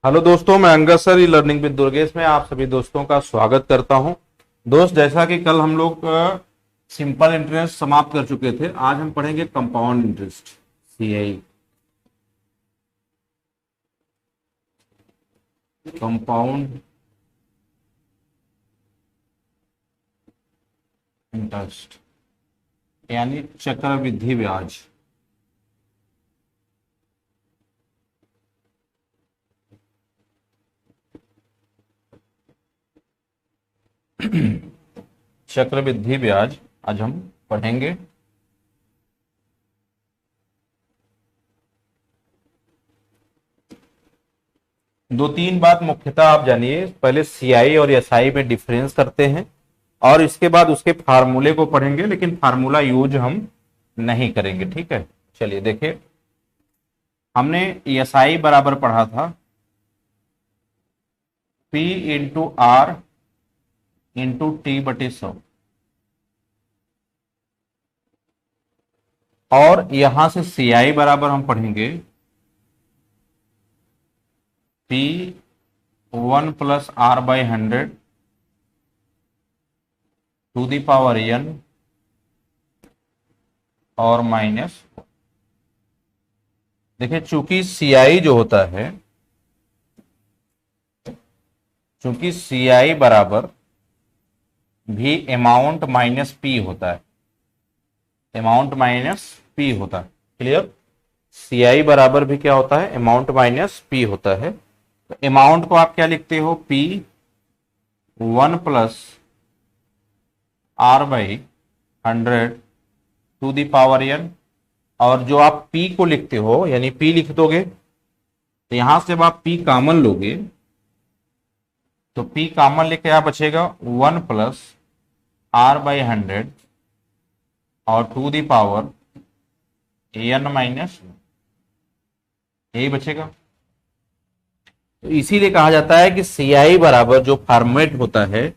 Hello दोस्तों, मैं Angad sir e learning with Durgesh में आप सभी दोस्तों का स्वागत करता हूं। दोस्त, जैसा कि कल हम लोग सिंपल इंटरेस्ट समाप्त कर चुके थे, आज हम पढ़ेंगे compound interest, CI. Compound interest यानी चक्रवृद्धि ब्याज। चक्रवृद्धि ब्याज आज हम पढ़ेंगे। दो तीन बात मुख्यतः आप जानिए। पहले सीआई और एसआई में डिफरेंस करते हैं और इसके बाद उसके फार्मूले को पढ़ेंगे, लेकिन फार्मूला यूज हम नहीं करेंगे। ठीक है, चलिए देखिए, हमने एसआई बराबर पढ़ा था P into R into T बटे 100, और यहां से सीआई बराबर हम पढ़ेंगे P 1+r/100 to the power n और माइनस। देखिए, चूंकि सीआई जो होता है, चूंकि सीआई बराबर भी अमाउंट माइनस पी होता है, अमाउंट माइनस पी होता है। क्लियर? सीआई बराबर भी क्या होता है? अमाउंट माइनस पी होता है। तो अमाउंट को आप क्या लिखते हो? P 1+r/100 to the power n, और जो आप p को लिखते हो यानी p लिख दोगे, तो यहां से जब आप p कॉमन लोगे तो p कॉमन लेके क्या बचेगा? 1+r/100 और to the power n minus, यही बचेगा। तो इसीलिए कहा जाता है कि सीआई बराबर जो फॉर्मेट होता है,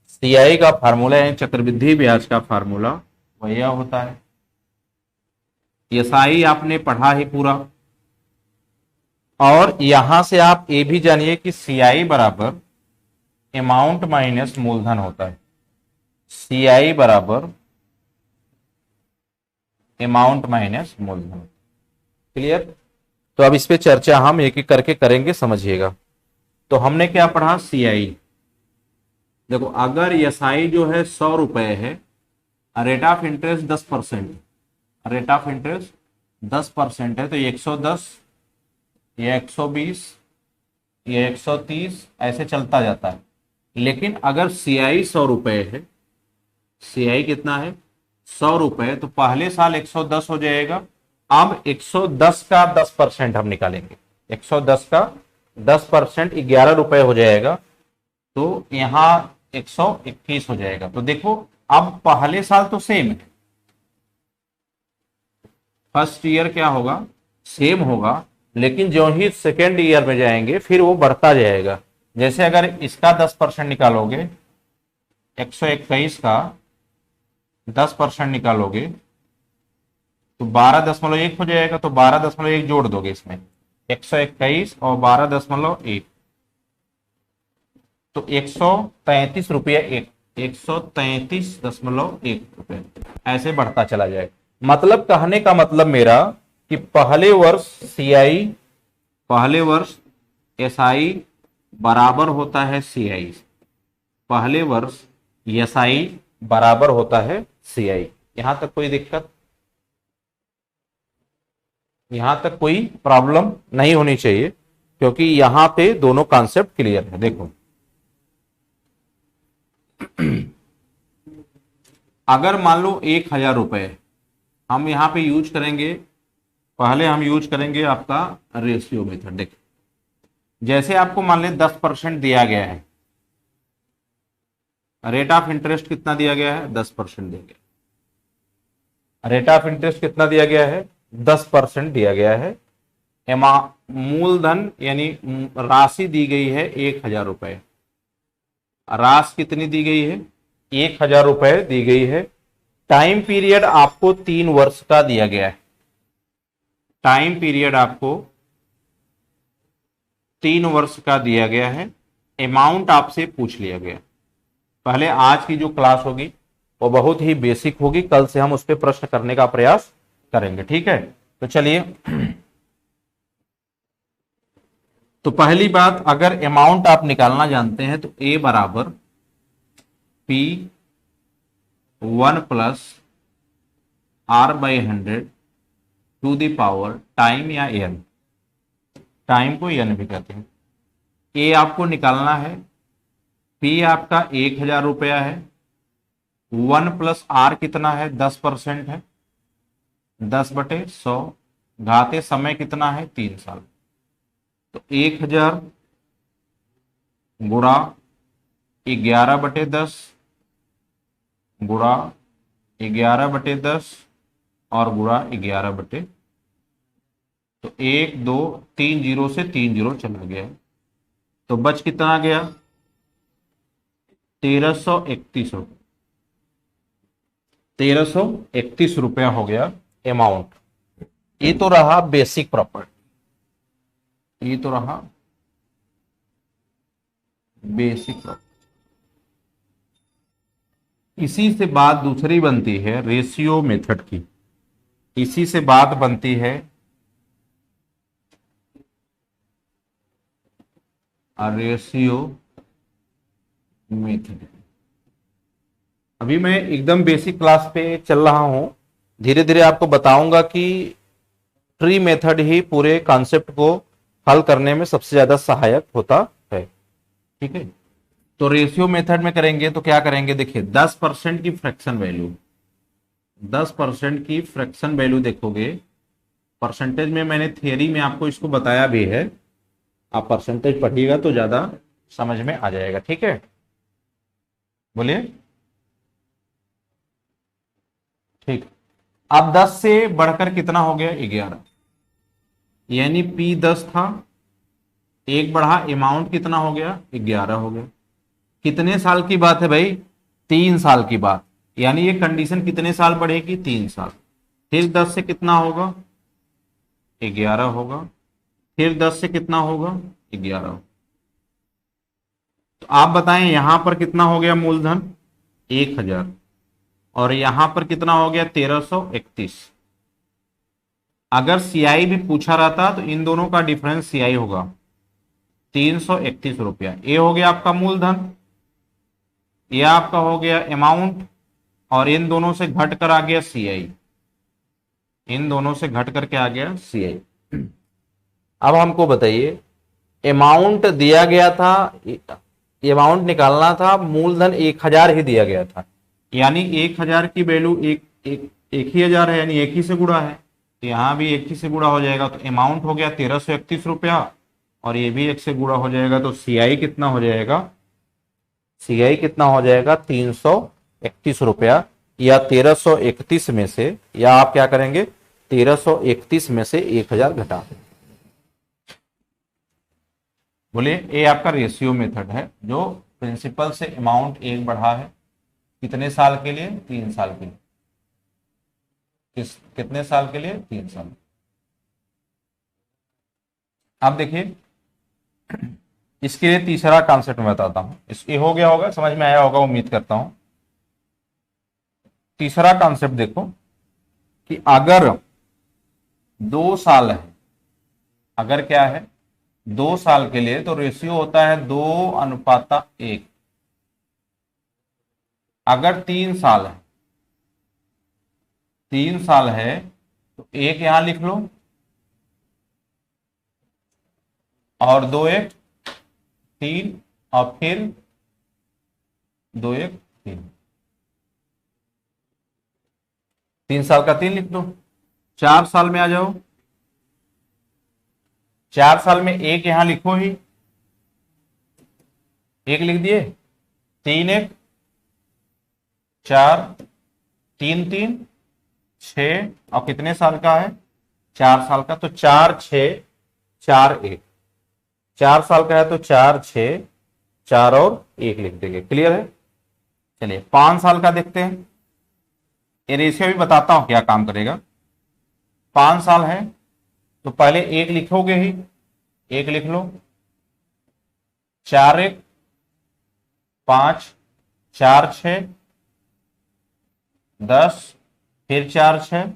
सीआई का फार्मूला यानी चक्रवृद्धि ब्याज का फार्मूला वह यह होता है। एसआई आपने पढ़ा ही पूरा, और यहां से आप ये भी जानिए कि सीआई बराबर अमाउंट माइनस मूलधन होता है। सीआई बराबर अमाउंट माइनस मूलधन। क्लियर? तो अब इस पे चर्चा हम एक एक करके करेंगे, समझिएगा। तो हमने क्या पढ़ा? सीआई। देखो, अगर एसआई जो है 100 रुपए है, rate of interest 10%, rate of interest 10% है, तो ये 110, ये 120, ये 130 ऐसे चलता जाता है। लेकिन अगर सीआई 100 रुपए है, सीआई कितना है? 100 रुपए, तो पहले साल 110 हो जाएगा। अब 110 का 10% हम निकालेंगे, 110 का 10% 11 रुपए हो जाएगा, तो यहां 121 हो जाएगा। तो देखो, अब पहले साल तो सेम है, फर्स्ट ईयर क्या होगा? सेम होगा, लेकिन जो ही सेकेंड ईयर में जाएंगे फिर वो बढ़ता जाएगा। जैसे अगर इसका 10% निकालोगे, 121 का 10% निकालोगे तो 12.1 हो जाएगा। तो 12.1 जोड़ दोगे इसमें, 121 और 12.1, तो 133 रुपये, 133.1 रुपये ऐसे बढ़ता चला जाएगा। मतलब कहने का मतलब मेरा कि पहले वर्ष सीआई, पहले वर्ष एसआई बराबर होता है सीआई, पहले वर्ष एसआई बराबर होता है सीआई। यहां तक कोई दिक्कत, यहां तक कोई प्रॉब्लम नहीं होनी चाहिए, क्योंकि यहां पे दोनों कॉन्सेप्ट क्लियर है। देखो, अगर मान लो 1,000 रुपए, हम यहां पे यूज करेंगे, पहले हम यूज करेंगे आपका रेशियो मेथड। देखिए, जैसे आपको मान लें 10% दिया गया है, रेट ऑफ इंटरेस्ट कितना दिया गया है? 10% दिया गया। रेट ऑफ इंटरेस्ट कितना दिया गया है? 10% दिया गया है। मूलधन यानी राशि दी गई है 1,000 रुपए। राशि कितनी दी गई है? 1,000 रुपए दी गई है। टाइम पीरियड आपको 3 वर्ष का दिया गया है। टाइम पीरियड आपको 3 वर्ष का दिया गया है, अमाउंट आपसे पूछ लिया गया। पहले आज की जो क्लास होगी वो बहुत ही बेसिक होगी, कल से हम उस पर प्रश्न करने का प्रयास करेंगे, ठीक है। तो चलिए, तो पहली बात, अगर अमाउंट आप निकालना जानते हैं तो ए बराबर P1 + R/100 to the power time या एन, टाइम को एन भी कहते हैं। ए आपको निकालना है, पी आपका 1000 रुपया है, 1 + R कितना है, 10% है, 10/100, घाते समय कितना है, 3 साल। तो 1000 गुणा 11/10 गुणा 11/10 और गुणा 11/, तो 1 2 3 जीरो से 3 जीरो चला गया, तो बच कितना गया, 1331 रुपये। 1331 रुपया हो गया अमाउंट। ये तो रहा बेसिक प्रॉपर्टी, ये तो रहा बेसिक प्रॉपर्टी। इसी से बात दूसरी बनती है रेशियो मेथड की, इसी से बात बनती है रेशियो मेथड। अभी मैं एकदम बेसिक क्लास पे चल रहा हूं, धीरे धीरे आपको बताऊंगा कि ट्री मेथड ही पूरे कॉन्सेप्ट को हल करने में सबसे ज्यादा सहायक होता है, ठीक है। तो रेशियो मेथड में करेंगे तो क्या करेंगे, देखिए 10% की फ्रैक्शन वैल्यू, 10% की फ्रैक्शन वैल्यू देखोगे, परसेंटेज में मैंने थियरी में आपको इसको बताया भी है, आप परसेंटेज पढ़िएगा तो ज्यादा समझ में आ जाएगा, ठीक है। बोलिए, ठीक। अब 10 से बढ़कर कितना हो गया, 11, यानी P 10 था, एक बढ़ा, अमाउंट कितना हो गया, 11 हो गया। कितने साल की बात है भाई, 3 साल की बात, यानी ये कंडीशन कितने साल बढ़ेगी, 3 साल। फिर 10 से कितना होगा, 11 होगा, फिर 10 से कितना होगा, 11। तो आप बताएं यहां पर कितना हो गया मूलधन, 1000, और यहां पर कितना हो गया, 1331। अगर सीआई भी पूछा रहता तो इन दोनों का डिफरेंस सीआई होगा 331 रुपया। ये हो गया आपका मूलधन, ये आपका हो गया अमाउंट, और इन दोनों से घट कर आ गया सीआई, इन दोनों से घट करके आ गया सीआई। अब हमको बताइए, अमाउंट दिया गया था, अमाउंट निकालना था, मूलधन 1000 ही दिया गया था, यानी 1000 की वैल्यू एक ही हजार है, यानी एक ही से गुणा है, तो यहां भी एक ही से गुणा हो जाएगा। तो अमाउंट हो गया 1331 रुपया, और ये भी एक से गुणा हो जाएगा, तो सीआई कितना हो जाएगा, सीआई कितना हो जाएगा, 331 रुपया, या 1331 में से, या आप क्या करेंगे, 1331 में से 1000 घटा दें। बोलिए, ये आपका रेशियो मेथड है, जो प्रिंसिपल से अमाउंट एक बढ़ा है, कितने साल के लिए, 3 साल के लिए। कितने साल के लिए, 3 साल। अब देखिए, इसके लिए तीसरा कॉन्सेप्ट मैं बताता हूं, ये हो गया होगा, समझ में आया होगा, उम्मीद करता हूं। तीसरा कॉन्सेप्ट देखो कि अगर 2 साल है, अगर क्या है, 2 साल के लिए, तो रेशियो होता है 2:1। अगर 3 साल है, 3 साल है, तो एक यहां लिख लो, और 2 1 3, और फिर 2 1 3, 3 साल का 3 लिख दो। 4 साल में आ जाओ, 4 साल में एक यहां लिखो ही, एक लिख दिए, 3 1 4, 3 3 6, और कितने साल का है, 4 साल का, तो 4 6 4 1, 4 साल का है, तो 4 6 4 और 1 लिख देंगे, क्लियर है। चलिए 5 साल का देखते हैं, ये रेशियो भी बताता हूं क्या काम करेगा। 5 साल है, तो पहले 1 लिखोगे ही, 1 लिख लो, 4 1 5, 4 6 10, फिर 4 6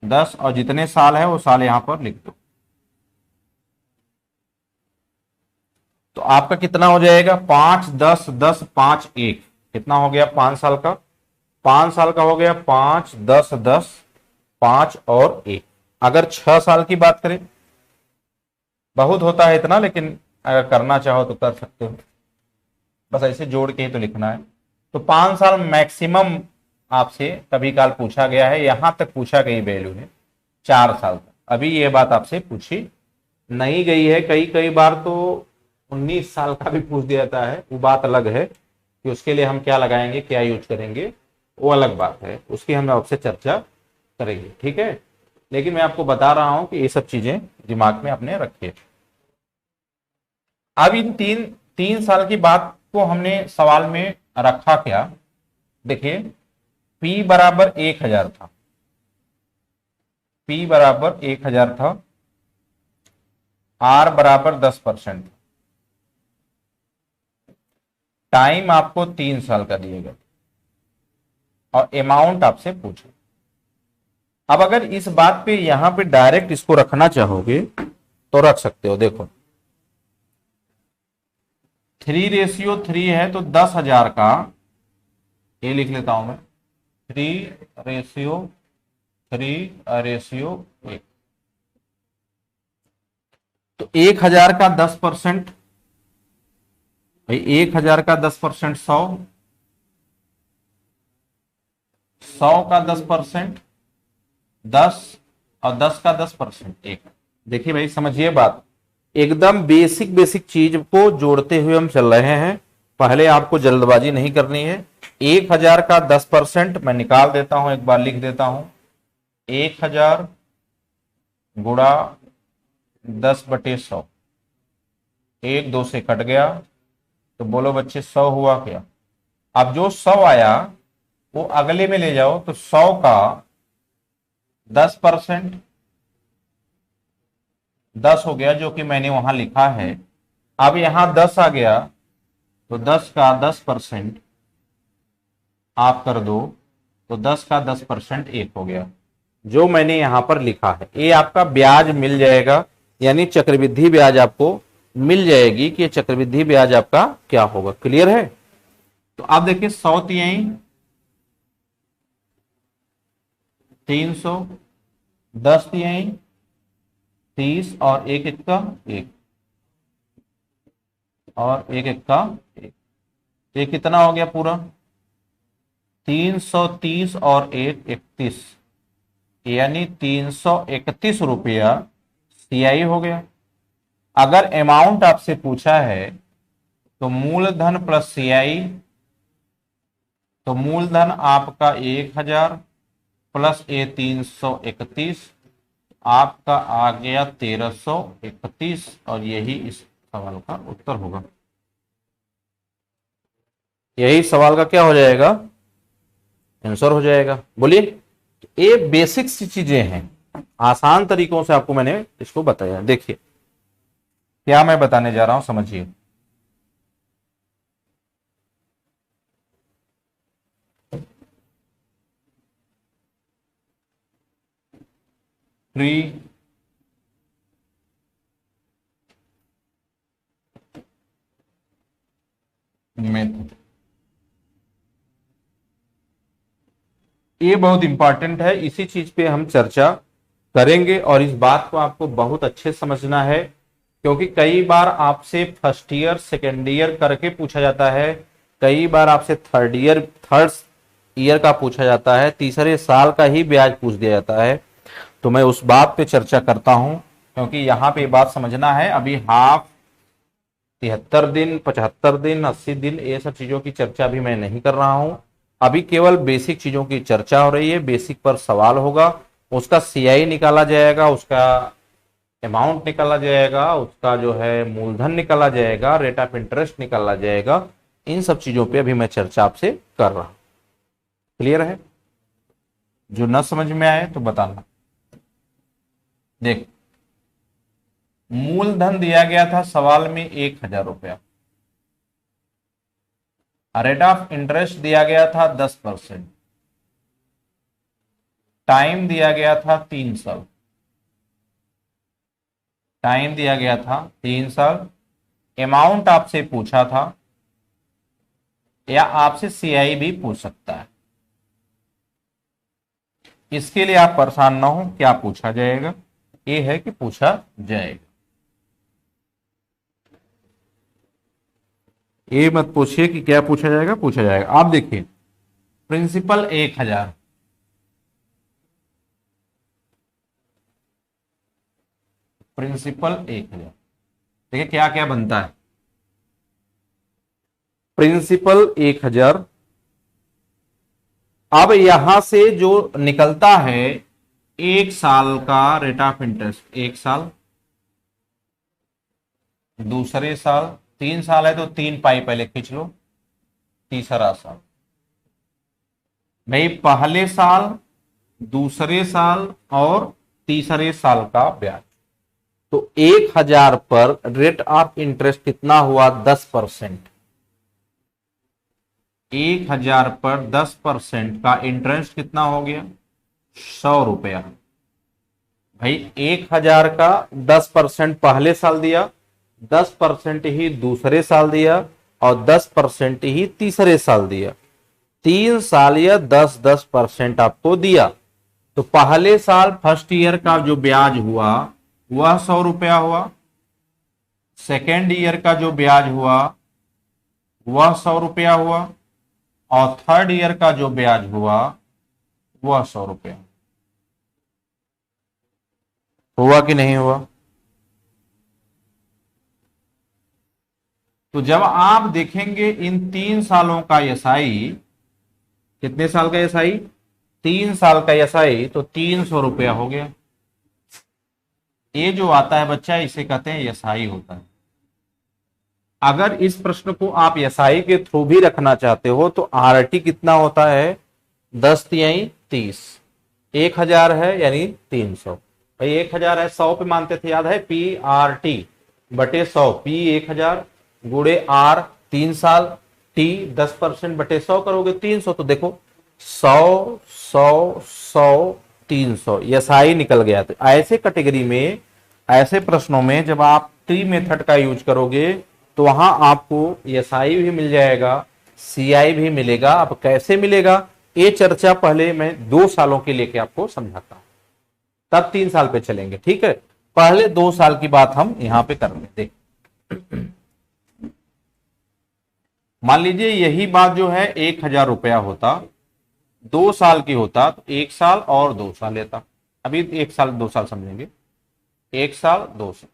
10, और जितने साल है वो साल यहां पर लिख दो। तो आपका कितना हो जाएगा? 5 10 10 5 1, कितना हो गया? 5 साल का। 5 साल का हो गया 5 10 10 5 और 1। अगर 6 साल की बात करें, बहुत होता है इतना, लेकिन अगर करना चाहो तो कर सकते हो, बस ऐसे जोड़ के ही तो लिखना है। तो 5 साल मैक्सिमम आपसे कभी काल पूछा गया है, यहां तक पूछा गई वैल्यू है 4 साल तक। अभी ये बात आपसे पूछी नहीं गई है। कई कई बार तो 19 साल का भी पूछ दिया जाता है, वो बात अलग है कि उसके लिए हम क्या लगाएंगे, क्या यूज करेंगे, वो अलग बात है, उसकी हम आपसे चर्चा करेंगे, ठीक है। लेकिन मैं आपको बता रहा हूं कि ये सब चीजें दिमाग में अपने रखिए। अब इन 3 साल की बात को हमने सवाल में रखा क्या? देखिए, P बराबर 1000 था, P बराबर 1000 था, R बराबर 10%, टाइम आपको 3 साल का दिया गया और अमाउंट आपसे पूछा। अब अगर इस बात पे यहां पे डायरेक्ट इसको रखना चाहोगे तो रख सकते हो। देखो 3:3 है, तो 10,000 का, ये लिख लेता हूं मैं, 3:3:1। तो 1000 का 10%, भाई 1000 का 10% 100, 100 का 10% 10, और 10 का 10% 1। देखिए भाई, समझिए बात, एकदम बेसिक बेसिक चीज को जोड़ते हुए हम चल रहे हैं। पहले आपको जल्दबाजी नहीं करनी है। 1000 का 10% मैं निकाल देता हूं, एक बार लिख देता हूं, 1000 गुणा 10/100, 1 2 से कट गया, तो बोलो बच्चे 100 हुआ क्या? अब जो 100 आया वो अगले में ले जाओ, तो 100 का 10% 10 हो गया, जो कि मैंने वहां लिखा है। अब यहां 10 आ गया, तो 10 का 10% आप कर दो, तो 10 का 10% 1 हो गया, जो मैंने यहां पर लिखा है। ये आपका ब्याज मिल जाएगा, यानी चक्रवृद्धि ब्याज आपको मिल जाएगी कि चक्रवृद्धि ब्याज आपका क्या होगा। क्लियर है? तो आप देखिए 100 तिहाई 300, 10 तिहाई 30, और 1 एक्का 1, और 1 एक्का 1। ये कितना हो गया पूरा? 330 और 1 31, यानी 331 रुपया सीआई हो गया। अगर अमाउंट आपसे पूछा है तो मूलधन प्लस सीआई, तो मूलधन आपका 1000 प्लस ये 331, आपका आ गया 1331, और यही इस सवाल का उत्तर होगा। यही सवाल का क्या हो जाएगा? आंसर हो जाएगा। बोलिए, ये बेसिक सी चीजें हैं, आसान तरीकों से आपको मैंने इसको बताया। देखिए क्या मैं बताने जा रहा हूं, समझिए। फ्री मेथड, ये बहुत इंपॉर्टेंट है, इसी चीज पे हम चर्चा करेंगे। और इस बात को आपको बहुत अच्छे से समझना है, क्योंकि कई बार आपसे फर्स्ट ईयर सेकेंड ईयर करके पूछा जाता है, कई बार आपसे थर्ड ईयर का पूछा जाता है, तीसरे साल का ही ब्याज पूछ दिया जाता है। तो मैं उस बात पे चर्चा करता हूं, क्योंकि यहां पे बात समझना है। अभी हाफ 73 दिन 75 दिन 80 दिन ये सब चीजों की चर्चा भी मैं नहीं कर रहा हूं। अभी केवल बेसिक चीजों की चर्चा हो रही है। बेसिक पर सवाल होगा, उसका सीआई निकाला जाएगा, उसका अमाउंट निकाला जाएगा, उसका जो है मूलधन निकाला जाएगा, रेट ऑफ इंटरेस्ट निकाला जाएगा। इन सब चीजों पे अभी मैं चर्चा आपसे कर रहा हूं। क्लियर है? जो न समझ में आए तो बताना। देख मूलधन दिया गया था सवाल में 1,000 रुपया, रेट ऑफ इंटरेस्ट दिया गया था 10%, टाइम दिया गया था 3 साल, टाइम दिया गया था 3 साल, अमाउंट आपसे पूछा था, या आपसे सीआई भी पूछ सकता है। इसके लिए आप परेशान ना हो, क्या पूछा जाएगा, ये है कि पूछा जाएगा। ये मत पूछिए कि क्या पूछा जाएगा, पूछा जाएगा। आप देखिए, प्रिंसिपल 1,000, प्रिंसिपल 1,000, देखिए क्या क्या बनता है। प्रिंसिपल 1,000, अब यहां से जो निकलता है 1 साल का रेट ऑफ इंटरेस्ट, 1 साल, दूसरे साल, 3 साल है तो 3 पाई पहले खींच लो, तीसरा साल, भाई पहले साल, दूसरे साल और तीसरे साल का ब्याज। तो 1,000 पर रेट ऑफ इंटरेस्ट कितना हुआ, 10%। 1,000 पर 10% का इंटरेस्ट कितना हो गया, 100 रुपया। भाई 1,000 का 10% पहले साल दिया, 10% ही दूसरे साल दिया, और 10% ही तीसरे साल दिया। 3 साल या 10-10% आपको दिया। तो पहले साल फर्स्ट ईयर का जो ब्याज हुआ वह 100 रुपया हुआ, सेकेंड ईयर का जो ब्याज हुआ वह 100 रुपया हुआ, और थर्ड ईयर का जो ब्याज हुआ वह 100 रुपया। हुआ कि नहीं हुआ। तो जब आप देखेंगे इन 3 सालों का एसआई, कितने साल का एसआई, 3 साल का एसआई, तो 300 रुपया हो गया। ये जो आता है बच्चा, इसे कहते हैं एसआई होता है। अगर इस प्रश्न को आप एसआई के थ्रू भी रखना चाहते हो तो आरटी कितना होता है, 10×3 = 30। 1,000 है यानी 300। भाई 1,000 है, 100 पे मानते थे, याद है, PRT/100, P 1,000 गुड़े R 3 साल, T 10% बटे 100 करोगे 300। तो देखो 100 100 100 300 एसआई निकल गया। तो ऐसे कैटेगरी में, ऐसे प्रश्नों में जब आप ट्री मेथड का यूज करोगे तो वहां आपको एसआई भी मिल जाएगा, सीआई भी मिलेगा। अब कैसे मिलेगा, ये चर्चा पहले मैं 2 सालों के लेके आपको समझाता हूं, तब 3 साल पे चलेंगे, ठीक है। पहले 2 साल की बात हम यहां पे कर लेते हैं। मान लीजिए यही बात जो है 1,000 रुपया होता, 2 साल की होता, तो 1 साल और 2 साल लेता। अभी 1 साल 2 साल समझेंगे, 1 साल 2 साल।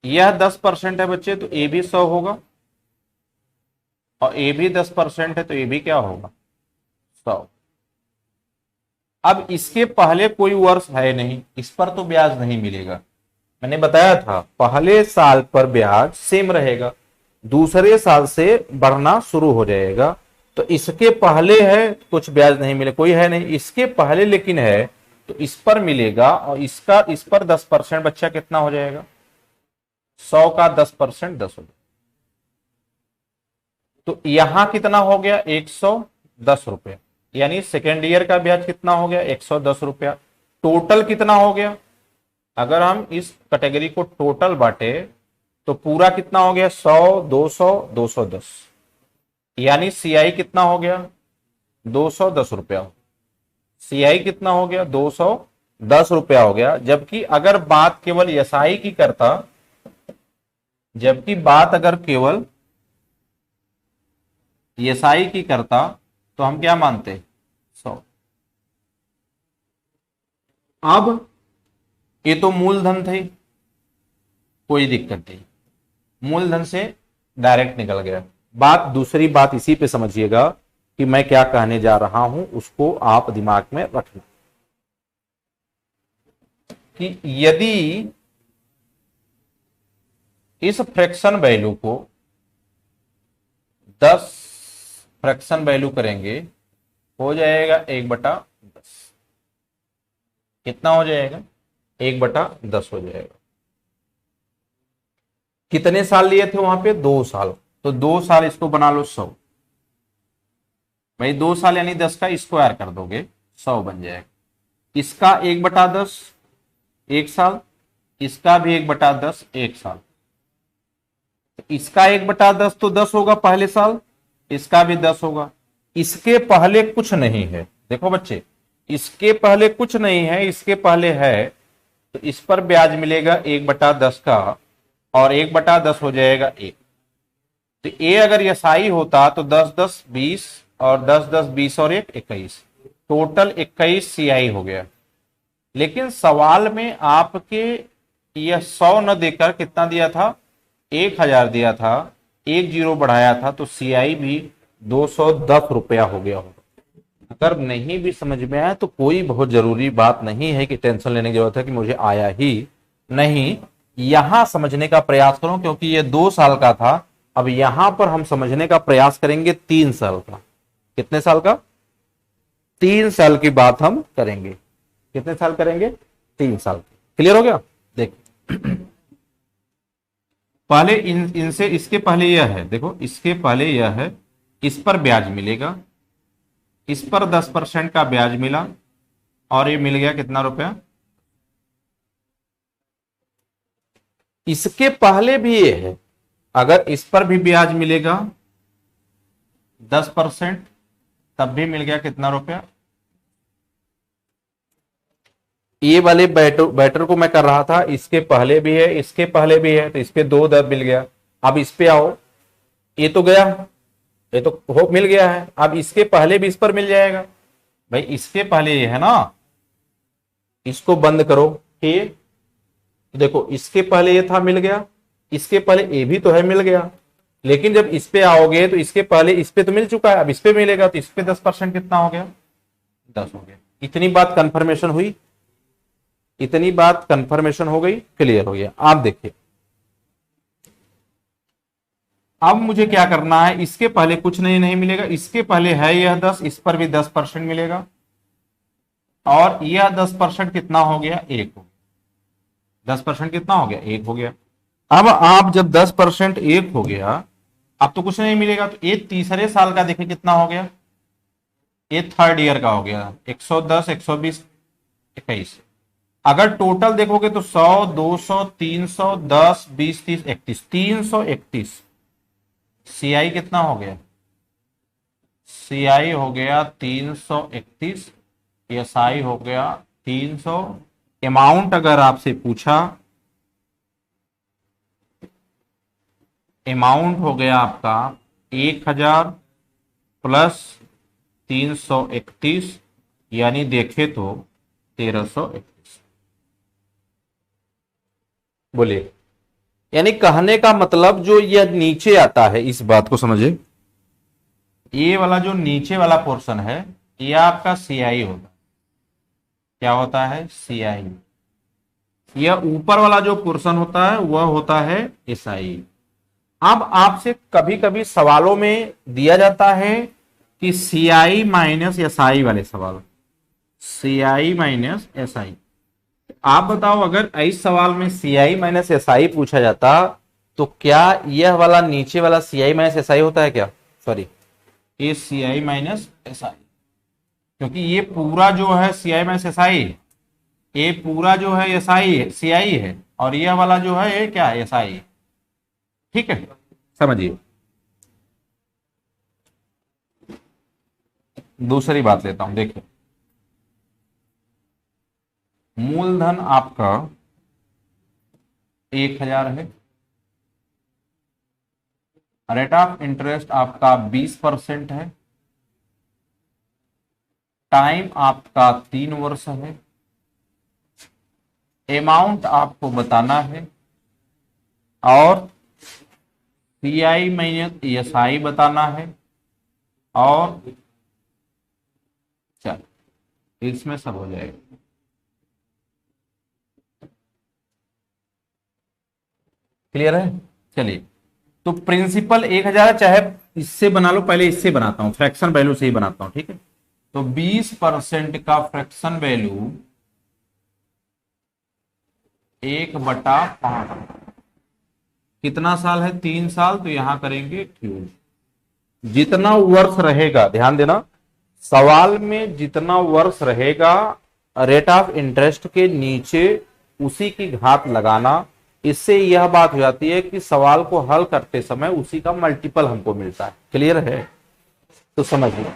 यह 10% है बच्चे, तो ए भी 100 होगा, और ए भी 10% है तो ए भी क्या होगा, 100। अब इसके पहले कोई वर्ष है नहीं, इस पर तो ब्याज नहीं मिलेगा। मैंने बताया था पहले साल पर ब्याज सेम रहेगा, दूसरे साल से बढ़ना शुरू हो जाएगा। तो इसके पहले है कुछ ब्याज नहीं मिले, कोई है नहीं, इसके पहले लेकिन है तो इस पर मिलेगा, और इसका इस पर 10% बच्चा कितना हो जाएगा, 100 का 10% 10 हो जाएगा। तो यहां कितना हो गया, 110 रुपया, यानी सेकेंड ईयर का ब्याज कितना हो गया, 110 रुपया। टोटल कितना हो गया, अगर हम इस कैटेगरी को टोटल बांटे तो पूरा कितना हो गया, 100 200 210, यानी सीआई कितना हो गया, 210 रुपया। सीआई कितना हो गया, 210 रुपया हो गया। जबकि अगर बात केवल एसआई की करता, जबकि बात अगर केवल एसआई की करता तो हम क्या मानते, 100। अब ये तो मूलधन थे, कोई दिक्कत नहीं, मूलधन से डायरेक्ट निकल गया। बात दूसरी बात इसी पे समझिएगा कि मैं क्या कहने जा रहा हूं, उसको आप दिमाग में रखना कि यदि इस फ्रैक्शन वैल्यू को 10 फ्रैक्शन वैल्यू करेंगे, हो जाएगा 1/10। कितना हो जाएगा, 1/10 हो जाएगा। कितने साल लिए थे वहां पे? 2 साल। तो 2 साल इसको बना लो 100 भाई। 2 साल यानी 10 का स्क्वायर कर दोगे 100 बन जाएगा। इसका 1/10 1 साल, इसका भी 1/10 1 साल। इसका 1/10 तो 10 होगा पहले साल, इसका भी 10 होगा। इसके पहले कुछ नहीं है, देखो बच्चे, इसके पहले कुछ नहीं है, इसके पहले है, तो इस पर ब्याज मिलेगा 1/10 का, और 1/10 हो जाएगा 1। तो ए अगर एसआई होता तो 10-10 20, और 10-10 20 और 1 21, टोटल 21 सीआई हो गया। लेकिन सवाल में आपके यह 100 न देकर कितना दिया था? 1000 दिया था, 1 जीरो बढ़ाया था, तो सीआई भी 210 रुपया हो गया होगा। अगर नहीं भी समझ में आया तो कोई बहुत जरूरी बात नहीं है कि टेंशन लेने की जरूरत है कि मुझे आया ही नहीं। यहां समझने का प्रयास करो, क्योंकि ये 2 साल का था। अब यहां पर हम समझने का प्रयास करेंगे 3 साल का। कितने साल का? 3 साल की बात हम करेंगे। कितने साल करेंगे? 3 साल। क्लियर हो गया? देखिए पहले इनसे इसके पहले यह है, देखो इसके पहले यह है, इस पर ब्याज मिलेगा, इस पर 10% का ब्याज मिला, और ये मिल गया कितना रुपया? इसके पहले भी ये है, अगर इस पर भी ब्याज मिलेगा 10%, तब भी मिल गया कितना रुपया? ये वाले बैटर को मैं कर रहा था, इसके पहले भी है, इसके पहले भी है, तो इस पे 2 10 मिल गया। अब इस पे आओ, ये तो गया, ये तो हो मिल गया है। अब इसके पहले भी इस पर मिल जाएगा भाई। इसके पहले ये है ना, इसको बंद करो। ये देखो, इसके पहले ये था, मिल गया, इसके पहले ये भी तो है, मिल गया। लेकिन जब इस पे आओगे तो इसके पहले इस पे तो मिल चुका है, अब इस पे मिलेगा, तो इस पे 10% कितना हो गया? 10 हो गया। इतनी बात कंफर्मेशन हुई? इतनी बात कंफर्मेशन हो गई, क्लियर हो गया। आप देखिए अब मुझे क्या करना है, इसके पहले कुछ नहीं मिलेगा, इसके पहले है यह 10, इस पर भी 10% मिलेगा, और यह 10% कितना हो गया? 1 हो गया। 10% कितना हो गया? 1 हो गया। अब आप जब 10% 1 हो गया, अब तो कुछ नहीं मिलेगा, तो ये तीसरे साल का देखिए कितना हो गया? ये थर्ड ईयर का हो गया 110 120 21। अगर टोटल देखोगे तो 100 200 300 10 20 30 31 331। सीआई कितना हो गया? सीआई हो गया 331, एसआई हो गया 300। अमाउंट अगर आपसे पूछा, अमाउंट हो गया आपका 1000 प्लस 331, यानी देखे तो 1331। बोलिए, यानी कहने का मतलब जो यह नीचे आता है, इस बात को समझे, ये वाला जो नीचे वाला पोर्शन है, ये आपका सीआई होता है। क्या होता है? सीआई। यह ऊपर वाला जो पोर्शन होता है वह होता है एसआई। अब आपसे कभी कभी सवालों में दिया जाता है कि सीआई माइनस एसआई वाले सवाल, सीआई माइनस एसआई। आप बताओ, अगर इस सवाल में सीआई माइनस एसआई पूछा जाता तो क्या यह वाला नीचे वाला सीआई माइनस एसआई होता है क्या? सॉरी, ये सीआई माइनस एसआई, क्योंकि ये पूरा जो है सीआई माइनस एसआई, ये पूरा जो है एसआई है, सीआई है, और यह वाला जो है ये क्या है? एसआई। ठीक है, समझिए। दूसरी बात लेता हूं, देखिए मूलधन आपका 1000 है, रेट ऑफ इंटरेस्ट आपका 20% है, टाइम आपका 3 वर्ष है, अमाउंट आपको बताना है, और सीआई माइनस एसआई बताना है, और चल इसमें सब हो जाएगा। क्लियर है? चलिए, तो प्रिंसिपल 1000 है, चाहे इससे बना लो, पहले इससे बनाता हूं, फ्रैक्शन वैल्यू से ही बनाता हूं। ठीक है, तो 20% का फ्रैक्शन वैल्यू 1/5 कितना साल है, 3 साल, तो यहां करेंगे क्यूब। जितना वर्ष रहेगा, ध्यान देना, सवाल में जितना वर्ष रहेगा रेट ऑफ इंटरेस्ट के नीचे उसी की घात लगाना। इससे यह बात हो जाती है कि सवाल को हल करते समय उसी का मल्टीपल हमको मिलता है। क्लियर है? तो समझिए,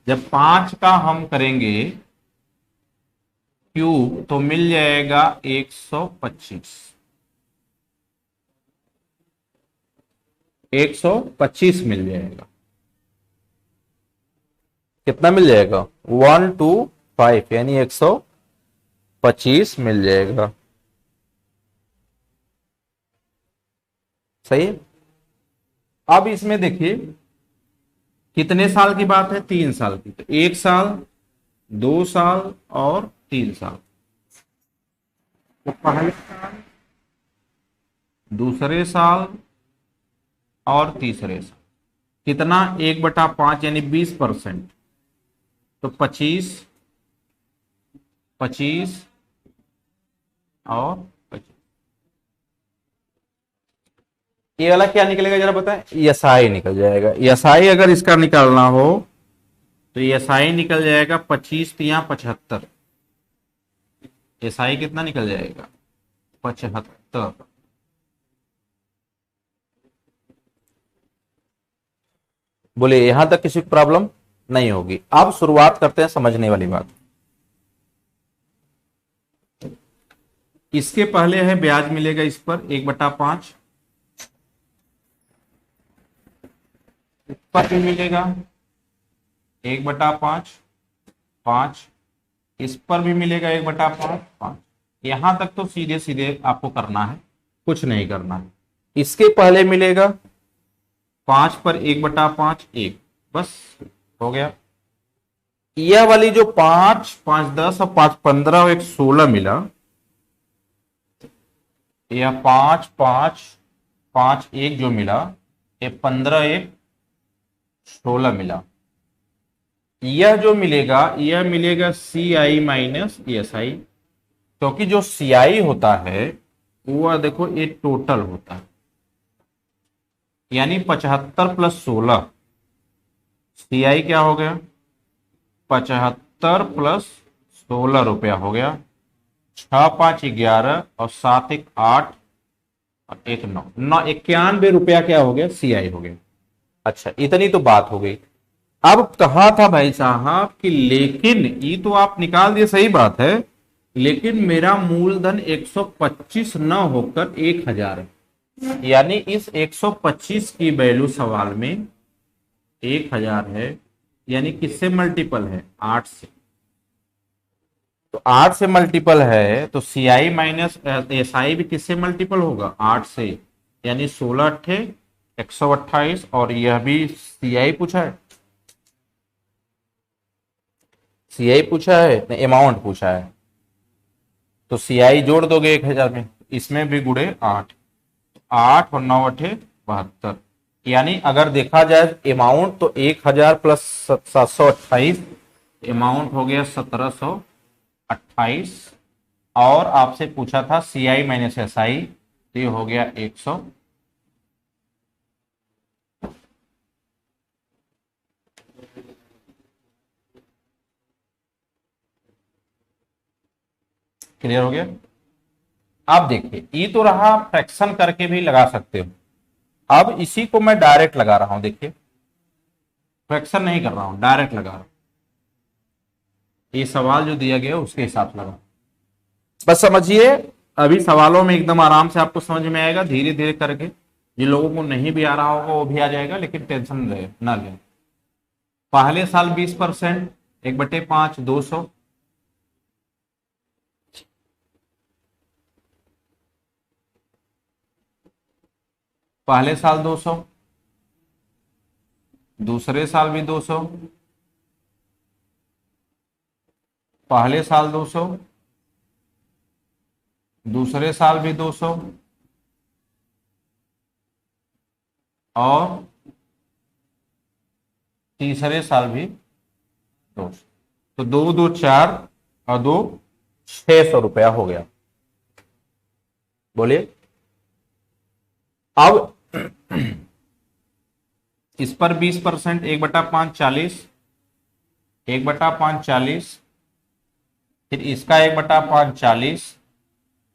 जब 5 का हम करेंगे क्यूब तो मिल जाएगा 125। 125 मिल जाएगा। कितना मिल जाएगा? 125 यानी 125 मिल जाएगा। सही है। अब इसमें देखिए कितने साल की बात है, 3 साल की। तो 1 साल, 2 साल और 3 साल। तो पहले साल, दूसरे साल और तीसरे साल कितना, 1/5 यानी 20%। तो 25, 25 और 25। ये वाला क्या निकलेगा जरा बताएं? एसआई निकल जाएगा। एसआई अगर इसका निकालना हो तो एसआई निकल जाएगा 25 या 75। एसआई कितना निकल जाएगा? 75। बोले यहां तक किसी को प्रॉब्लम नहीं होगी। अब शुरुआत करते हैं समझने वाली बात। इसके पहले है ब्याज मिलेगा इस पर 1/5, इस पर भी मिलेगा 1/5, 5, इस पर भी मिलेगा 1/5, 5। यहां तक तो सीधे सीधे आपको करना है, कुछ नहीं करना है। इसके पहले मिलेगा 5 पर 1/5, 1, बस हो गया। यह वाली जो 5, 5 10 और 5 15 और 1 16 मिला, यह 5 5 5 1 जो मिला, ये 15 1 16 मिला। यह जो मिलेगा यह मिलेगा CI माइनस ESI, क्योंकि जो CI होता है वो देखो ये टोटल होता है, यानी 75 प्लस 16। CI क्या हो गया? 75 प्लस 16 रुपया हो गया। 6 5 11 और 7 1 8 और 1 9, 91 रुपया क्या हो गया? CI हो गया। अच्छा, इतनी तो बात हो गई। अब कहा था भाई साहब कि लेकिन ये तो आप निकाल दिए, सही बात है, लेकिन मेरा मूलधन 125 न होकर 1000 है। यानी इस 125 की वैल्यू सवाल में 1000 है, यानी किससे मल्टीपल है? 8 से। तो 8 से मल्टीपल है तो CI माइनस SI भी किससे मल्टीपल होगा? 8 से। यानी 16 अट्ठे 128, और यह भी CI पूछा है। CI पूछा है ना, अमाउंट पूछा है। तो CI जोड़ दोगे 1000 में, इसमें भी गुड़े 8, 8 और 9 अठे 72। यानी अगर देखा जाए अमाउंट तो 1000 प्लस 728, अमाउंट हो गया 1728। और आपसे पूछा था CI माइनस SI, तो ये हो गया 100। क्लियर हो गया? अब देखिए, ये तो रहा फ्रैक्शन करके भी लगा सकते हो। अब इसी को मैं डायरेक्ट लगा रहा हूं। देखिए, फ्रैक्शन नहीं कर रहा हूं, डायरेक्ट लगा रहा हूं। ये सवाल जो दिया गया उसके हिसाब से लगा, बस समझिए। अभी सवालों में एकदम आराम से आपको समझ में आएगा, धीरे धीरे करके। जिन लोगों को नहीं भी आ रहा होगा वो भी आ जाएगा, लेकिन टेंशन ना लें। पहले साल 20%, 1/5 200। पहले साल 200, दूसरे साल भी 200, पहले साल 200, दूसरे साल भी 200 और तीसरे साल भी 200। तो 2 2 4 और 2 600 रुपया हो गया। बोलिए, अब इस पर 20%, 1/5 40, 1/5 40, फिर इसका 1/5 40,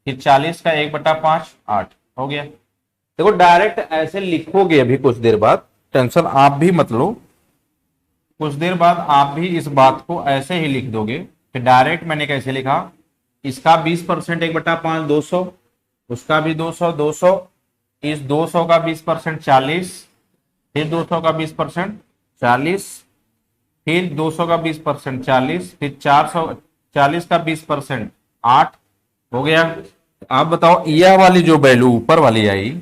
फिर 40 का 1/5 8 हो गया। देखो डायरेक्ट ऐसे लिखोगे अभी कुछ देर बाद, टेंशन आप भी मत लो, कुछ देर बाद आप भी इस बात को ऐसे ही लिख दोगे कि डायरेक्ट मैंने कैसे लिखा, इसका 20%, 1/5 200, उसका भी 200 200, इस 200 का 20% 40, फिर 200 का 20% 40, फिर 200 का 20% 40, फिर 440 का 20% 8 हो गया। आप बताओ यह वाली जो वैल्यू ऊपर वाली आई,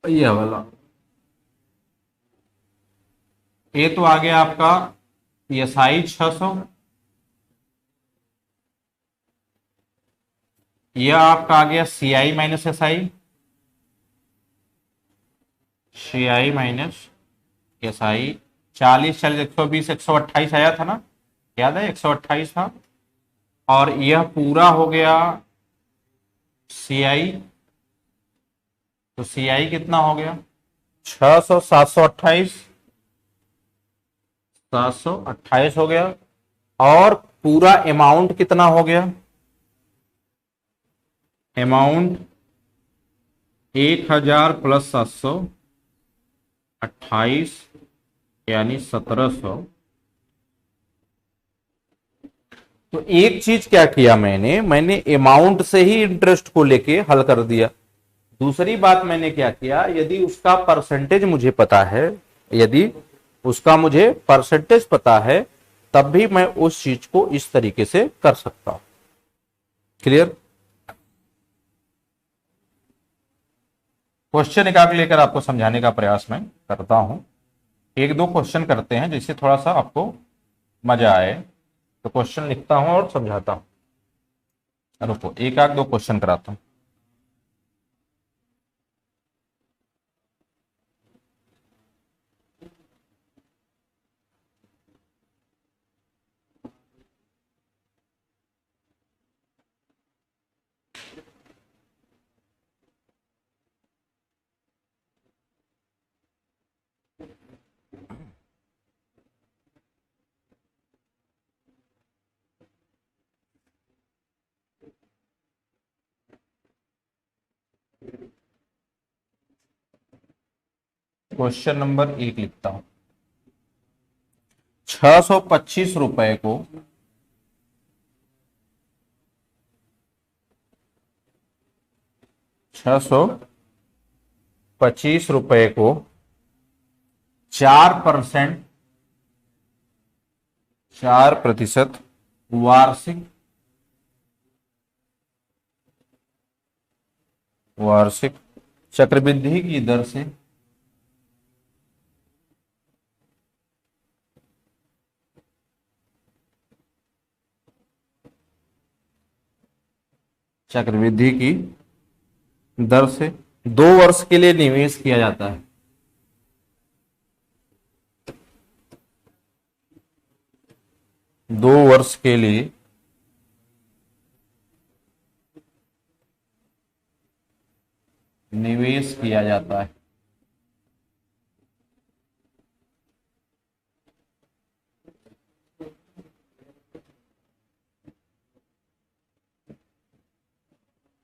यह वाला, ये तो आ गया आपका एसआई 600, यह आपका आ गया CI minus SI, CI minus SI, 40 40 120 128 आया था ना, याद है 128 था। और यह पूरा हो गया सीआई, तो सीआई कितना हो गया 600 728, 728 हो गया। और पूरा अमाउंट कितना हो गया, अमाउंट 1000 प्लस 728 यानी 1700। तो एक चीज क्या किया मैंने अमाउंट से ही इंटरेस्ट को लेके हल कर दिया। दूसरी बात मैंने क्या किया, यदि उसका परसेंटेज मुझे पता है, यदि उसका मुझे परसेंटेज पता है, तब भी मैं उस चीज को इस तरीके से कर सकता हूं। क्लियर? क्वेश्चन एक आगे लेकर आपको समझाने का प्रयास मैं करता हूं। एक दो क्वेश्चन करते हैं जिससे थोड़ा सा आपको मजा आए, तो क्वेश्चन लिखता हूं और समझाता हूं। रुको एक आध दो क्वेश्चन कराता हूं। क्वेश्चन नंबर 1 लिखता हूं। 625 रुपए को 625 रुपए को 4%, 4% वार्षिक वार्षिक चक्रवृद्धि की दर से चक्रवृद्धि की दर से 2 वर्ष के लिए निवेश किया जाता है। 2 वर्ष के लिए निवेश किया जाता है।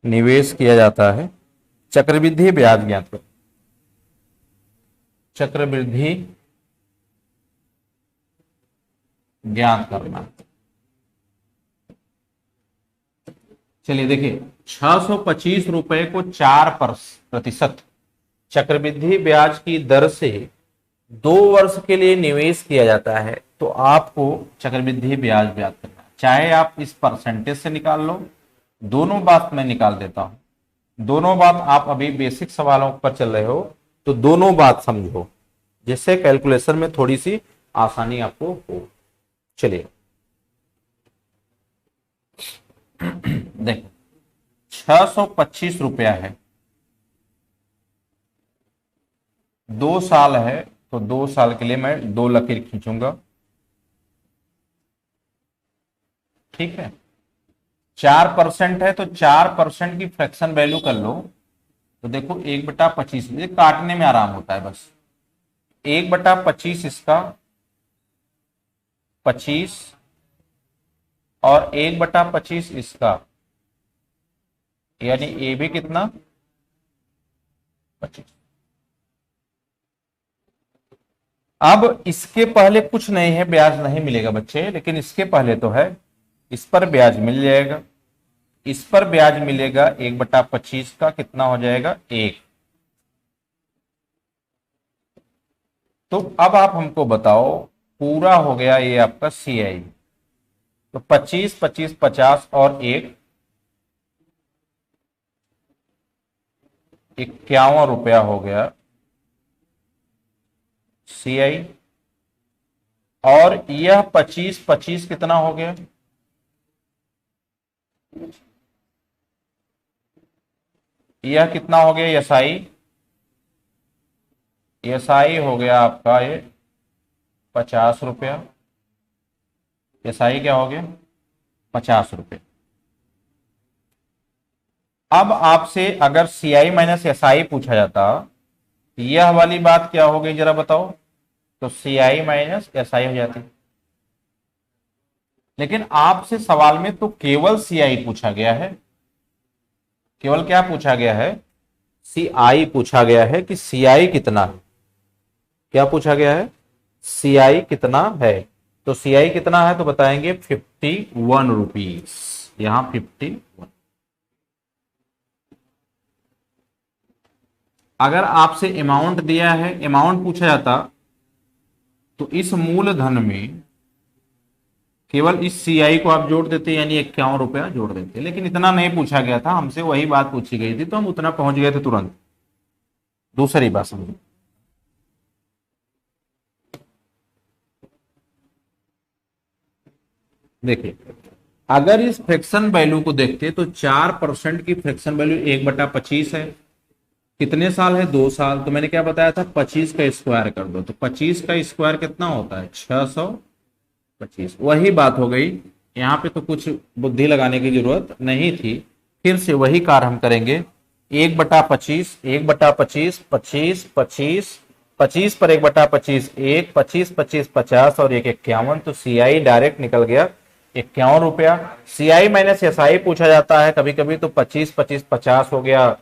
निवेश किया जाता है। चक्रवृद्धि ब्याज ज्ञात करो। चक्रवृद्धि ज्ञात करना। चलिए देखिए 625 रुपए को 4% चक्रवृद्धि ब्याज की दर से 2 वर्ष के लिए निवेश किया जाता है, तो आपको चक्रवृद्धि ब्याज ज्ञात करना है। चाहे आप इस परसेंटेज से निकाल लो, दोनों बात मैं निकाल देता हूं। दोनों बात आप अभी बेसिक सवालों पर चल रहे हो, तो दोनों बात समझो, जिससे कैलकुलेशन में थोड़ी सी आसानी आपको हो। चलिए देखो 625 रुपया है, 2 साल है, तो 2 साल के लिए मैं 2 लकीर खींचूंगा। ठीक है, 4% है तो 4% की फ्रैक्शन वैल्यू कर लो, तो देखो 1/25, ये काटने में आराम होता है बस। 1/25 इसका 25 और 1/25 इसका, यानी ए भी कितना 25। अब इसके पहले कुछ नहीं है, ब्याज नहीं मिलेगा बच्चे, लेकिन इसके पहले तो है, इस पर ब्याज मिल जाएगा। इस पर ब्याज मिलेगा 1/25 का, कितना हो जाएगा 1। तो अब आप हमको बताओ, पूरा हो गया ये आपका सीआई, तो 25 25 50 और 1 51 रुपया हो गया सीआई। और यह 25 25 कितना हो गया, यह कितना हो गया एसआई, एसआई हो गया आपका ये 50 रुपया। एसआई क्या हो गया 50 रुपये। अब आपसे अगर सीआई माइनस एसआई पूछा जाता, यह वाली बात क्या हो गई जरा बताओ, तो सीआई माइनस एसआई हो जाती। लेकिन आपसे सवाल में तो केवल सीआई पूछा गया है, केवल क्या पूछा गया है, सीआई पूछा गया है कि सीआई कितना है। क्या पूछा गया है, सीआई कितना है। तो सीआई कितना है तो बताएंगे 51 रुपीज, यहां 51। अगर आपसे अमाउंट दिया है, अमाउंट पूछा जाता, तो इस मूलधन में केवल इस सीआई को आप जोड़ देते, यानी 51 रुपया जोड़ देते, लेकिन इतना नहीं पूछा गया था हमसे, वही बात पूछी गई थी तो हम उतना पहुंच गए थे तुरंत। दूसरी बात समझो, देखिए अगर इस फ्रैक्शन वैल्यू को देखते तो 4% की फ्रैक्शन वैल्यू 1/25 है। कितने साल है 2 साल, तो मैंने क्या बताया था 25 का स्क्वायर कर दो, तो 25 का स्क्वायर कितना होता है 625। वही बात हो गई, यहाँ पे तो कुछ बुद्धि लगाने की जरूरत नहीं थी। फिर से वही कार्य हम करेंगे, 1/25 1/25 25 25 25 पर 1/25 1 25 25 50 और 1 51, तो सीआई डायरेक्ट निकल गया 51 रुपया। सीआई माइनस एसआई पूछा जाता है कभी कभी, तो 25 25 50 हो गया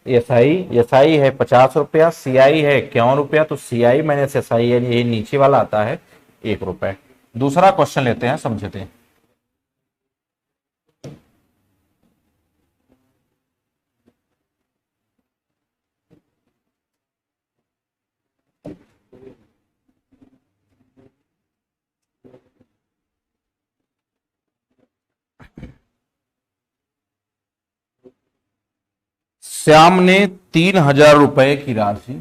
एसआई। एसआई है 50 रुपया, सीआई है 51 रुपया, तो सीआई माइनस एसआई यानी ये नीचे वाला आता है 1 रुपए। दूसरा क्वेश्चन लेते हैं, समझते हैं। श्याम ने 3,000 रुपए की राशि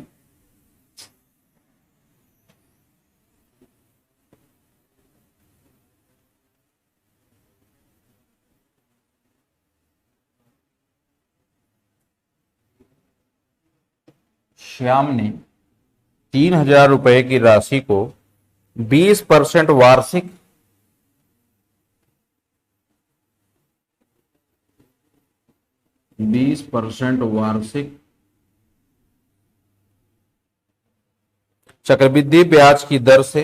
श्याम ने 3,000 रुपए की राशि को 20% वार्षिक 20% वार्षिक चक्रवृद्धि ब्याज की दर से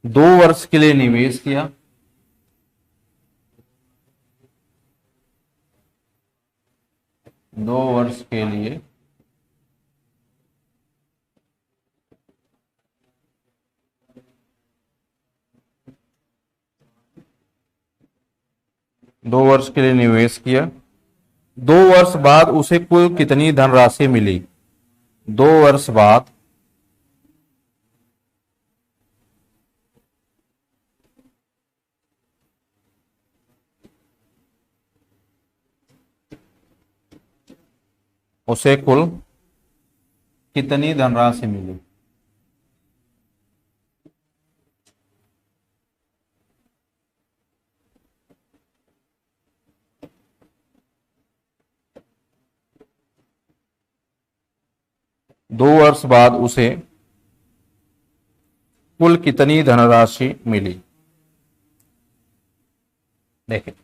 2 वर्ष के लिए निवेश किया। 2 वर्ष के लिए 2 वर्ष के लिए निवेश किया। 2 वर्ष बाद उसे कुल कितनी धनराशि मिली। 2 वर्ष बाद उसे कुल कितनी धनराशि मिली। 2 वर्ष बाद उसे कुल कितनी धनराशि मिली। देखिए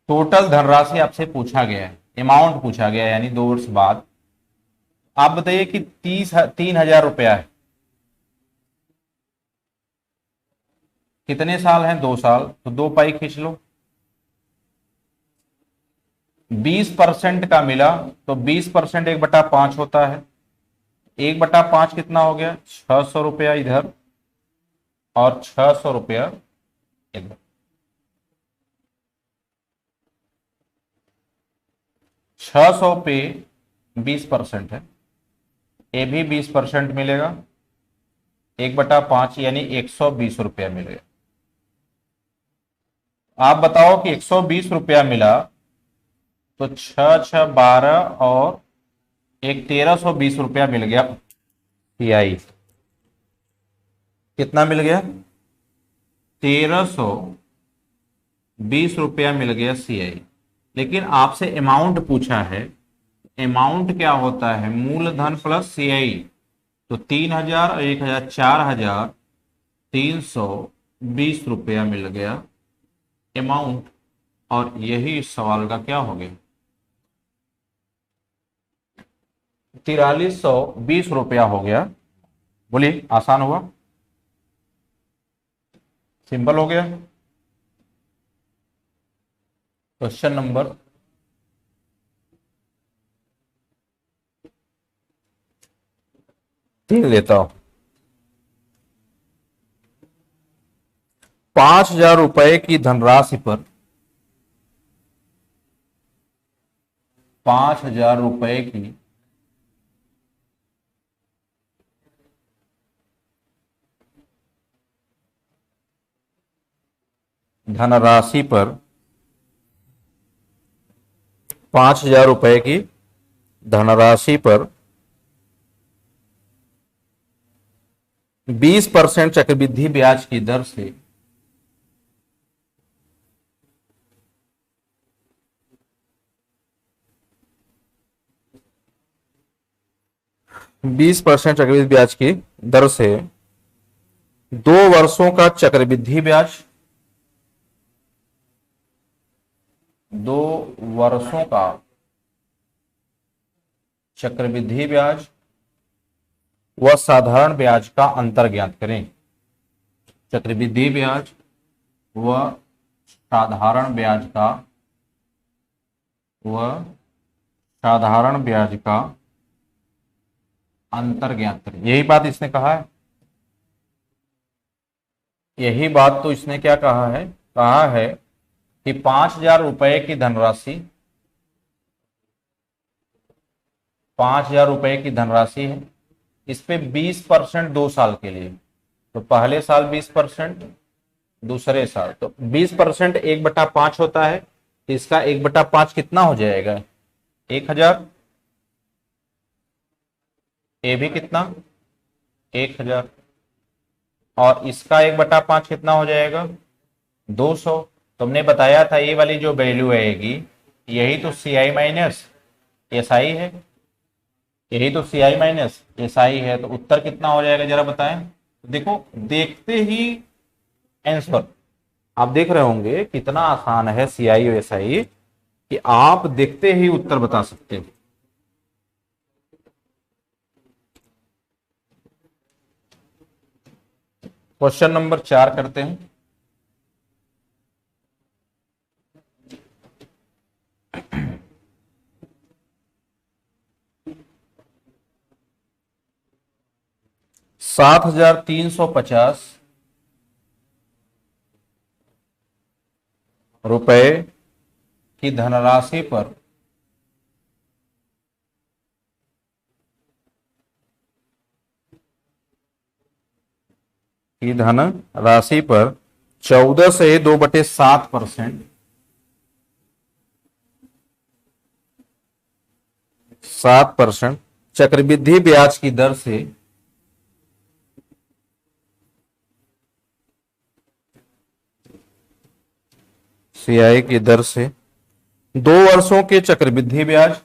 टोटल धनराशि आपसे पूछा गया है, अमाउंट पूछा गया है, यानी 2 वर्ष बाद। आप बताइए कि 3,000 रुपया है, कितने साल हैं, 2 साल, तो 2 पाई खींच लो। 20% का मिला तो 20% 1/5 होता है। 1/5 कितना हो गया, 600 रुपया इधर और 600 रुपया इधर। 600 पे 20% है, ये भी 20% मिलेगा। 1/5 यानी 120 रुपया मिलेगा। आप बताओ कि 120 रुपया मिला तो 6×6 12 और एक 1,320 रुपया मिल गया सीआई। कितना मिल गया, 1,320 रुपया मिल गया सीआई। लेकिन आपसे अमाउंट पूछा है, अमाउंट क्या होता है, मूलधन प्लस सीआई। तो 3,000 और 1,000 4,320 रुपया मिल गया अमाउंट। और यही इस सवाल का क्या हो गया, 4,320 रुपया हो गया। बोलिए, आसान हुआ, सिंपल हो गया। क्वेश्चन नंबर 3 लेता हूं। 5,000 रुपए की धनराशि पर 5,000 रुपए की धनराशि पर 5,000 रुपए की धनराशि पर 20% चक्रवृद्धि ब्याज की दर से 20% चक्रवृद्धि ब्याज की दर से 2 वर्षों का चक्रवृद्धि ब्याज, 2 वर्षों का चक्रवृद्धि ब्याज व साधारण ब्याज का अंतर ज्ञात करें। चक्रवृद्धि ब्याज व साधारण ब्याज का अंतर ज्ञात करें। यही बात इसने कहा है, यही बात तो इसने क्या कहा है कि 5,000 रुपए की धनराशि, 5,000 रुपए की धनराशि है, इस पे 20% 2 साल के लिए। तो पहले साल 20%, दूसरे साल तो 20% 1/5 होता है। तो इसका 1/5 कितना हो जाएगा, 1,000। ये भी कितना, 1,000। और इसका 1/5 कितना हो जाएगा, 200। तुमने बताया था ये वाली जो वैल्यू आएगी, यही तो सीआई माइनस एसआई है, यही तो सीआई माइनस एसआई है। तो उत्तर कितना हो जाएगा जरा बताएं। देखो, देखते ही आंसर, आप देख रहे होंगे कितना आसान है सीआई और एसआई, कि आप देखते ही उत्तर बता सकते हो। क्वेश्चन नंबर 4 करते हैं। ₹7,350 की धनराशि पर 14 से 2/7%, 7% चक्रवृद्धि ब्याज की दर से सीआई की दर से 2 वर्षों के चक्रवृद्धि ब्याज,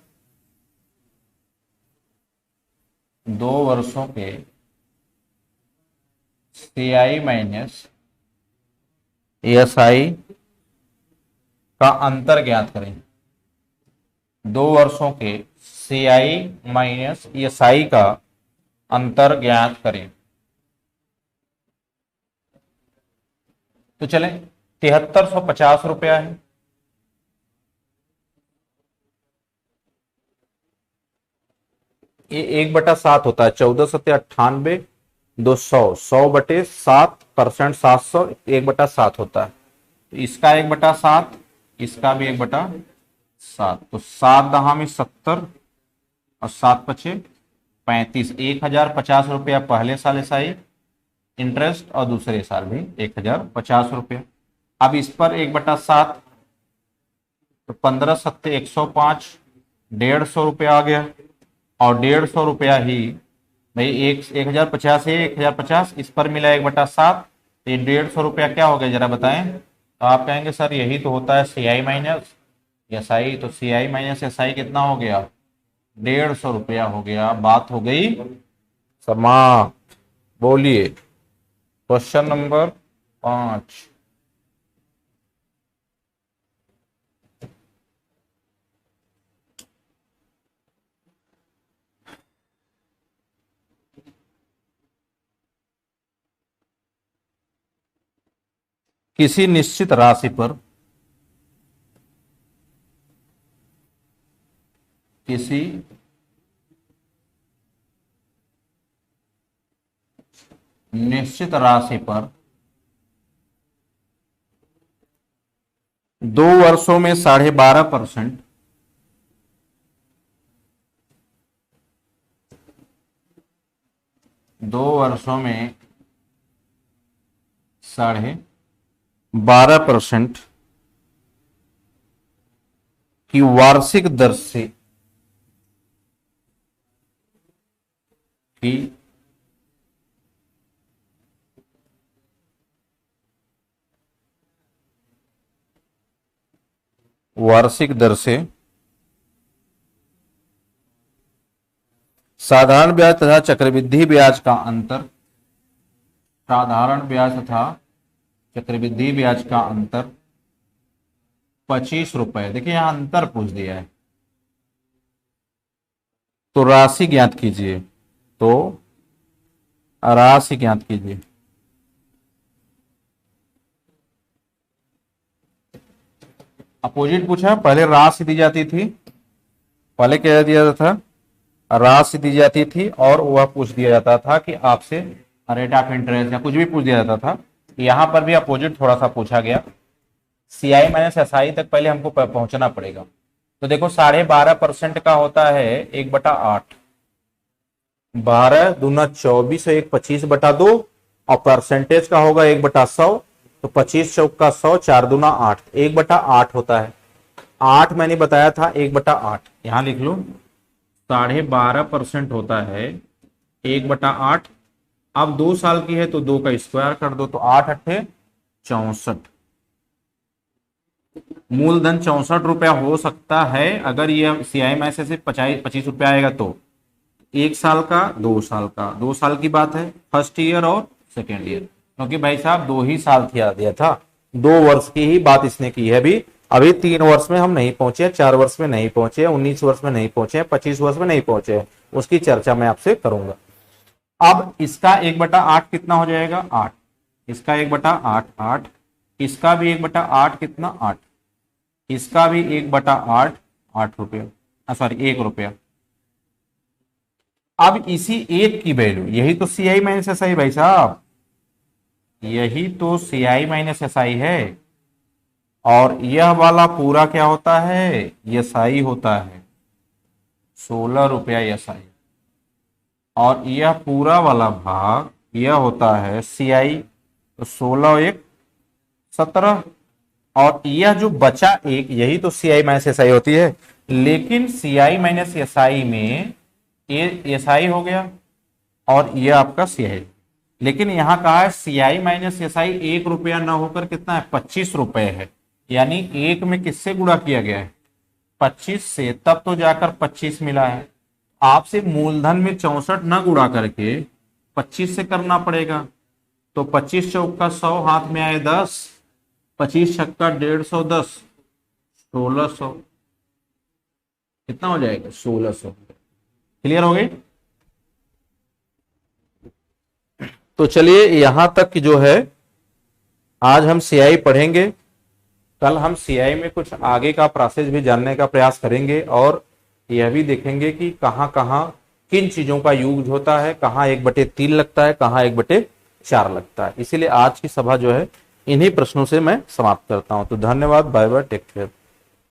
2 वर्षों के CI माइनस ESI का अंतर ज्ञात करें। 2 वर्षों के CI माइनस ESI का अंतर ज्ञात करें। तो चले 7350 रुपया है। ये 1/7 होता है, 1498 200 100/7%, 700 1/7 होता है। तो इसका 1/7, इसका भी 1/7, तो 7 दहा में 70 और 7 पचे 35। 1050 रुपया पहले साल एसआई इंटरेस्ट और दूसरे साल भी 1050 रुपया। अब इस पर 1/7, तो 15 सत्ते 105, 150 रुपया आ गया। और 150 रुपया ही भाई 1050 है, 1050 इस पर मिला 1/7, तो 150 रुपया क्या हो गया जरा बताएं। तो आप कहेंगे सर यही तो होता है CI माइनस SI, तो CI माइनस SI कितना हो गया, 150 रुपया हो गया। बात हो गई समाप्त। बोलिए क्वेश्चन नंबर 5। किसी निश्चित राशि पर किसी निश्चित राशि पर 2 वर्षों में 12.5%, 2 वर्षों में 12.5% की वार्षिक दर से की वार्षिक दर से साधारण ब्याज तथा चक्रवृद्धि ब्याज का अंतर, साधारण ब्याज तथा चक्रवृद्धि ब्याज का अंतर 25 रुपए। देखिए यहां अंतर पूछ दिया है, तो राशि ज्ञात कीजिए। तो राशि ज्ञात कीजिए। अपोजिट पूछा, पहले राशि दी जाती थी, पहले क्या दिया जाता था, राशि दी जाती थी, और वह पूछ दिया जाता था कि आपसे रेट ऑफ इंटरेस्ट या कुछ भी पूछ दिया जाता था। यहां पर भी अपोजिट थोड़ा सा पूछा गया। CI माइनस SI तक पहले हमको पहुंचना पड़ेगा। तो देखो 12.5% का होता है 1/8, 12 दूना 24 और 1 25/2, और परसेंटेज का होगा 1/100, तो 25 चौका 100, 4 दूना 8, 1/8 होता है। 8 मैंने बताया था 1/8, यहां लिख लो 12.5% होता है 1/8। अब 2 साल की है तो 2 का स्क्वायर कर दो, तो 8 अट्ठे 64, मूलधन 64 रुपया हो सकता है। अगर ये CI में से 25 रुपया आएगा तो 1 साल का 2 साल का, 2 साल की बात है, फर्स्ट ईयर और सेकेंड ईयर, क्योंकि भाई साहब 2 ही साल दिया था, 2 वर्ष की ही बात इसने की है। अभी 3 वर्ष में हम नहीं पहुंचे, 4 वर्ष में नहीं पहुंचे, 19 वर्ष में नहीं पहुंचे, 25 वर्ष में नहीं पहुंचे, उसकी चर्चा मैं आपसे करूंगा। अब इसका 1/8 कितना हो जाएगा, 8, इसका 1/8 8, इसका भी 1/8 कितना 8, इसका भी 1/8 8 रुपया, सॉरी 1 रुपया। अब इसी 1 की वैल्यू, यही तो CI माइनस SI भाई साहब, यही तो CI माइनस SI है, और यह वाला पूरा क्या होता है, SI होता है, 16 रुपया SI, और यह पूरा वाला भाग यह होता है CI, तो 16 1 17, और यह जो बचा 1 यही तो CI माइनस SI होती है। लेकिन CI माइनस SI में ये SI हो गया और ये आपका CI, लेकिन यहां कहा है CI माइनस SI 1 रुपया न होकर कितना है, 25 रुपए है, यानी 1 में किससे गुणा किया गया है, 25 से, तब तो जाकर 25 मिला है। आपसे मूलधन में 64 न गुणा करके 25 से करना पड़ेगा। तो 25 चौका 100, हाथ में आए 10, 25 छक्का 150, 10, 1600। कितना हो जाएगा? 1600। क्लियर हो गई? तो चलिए यहां तक जो है आज हम सीआई पढ़ेंगे। कल हम सीआई में कुछ आगे का प्रोसेस भी जानने का प्रयास करेंगे और यह भी देखेंगे कि कहां कहां किन चीजों का यूज होता है, कहां 1/3 लगता है, कहां 1/4 लगता है। इसीलिए आज की सभा जो है इन्हीं प्रश्नों से मैं समाप्त करता हूं। तो धन्यवाद, बाय बाय, टेक केयर।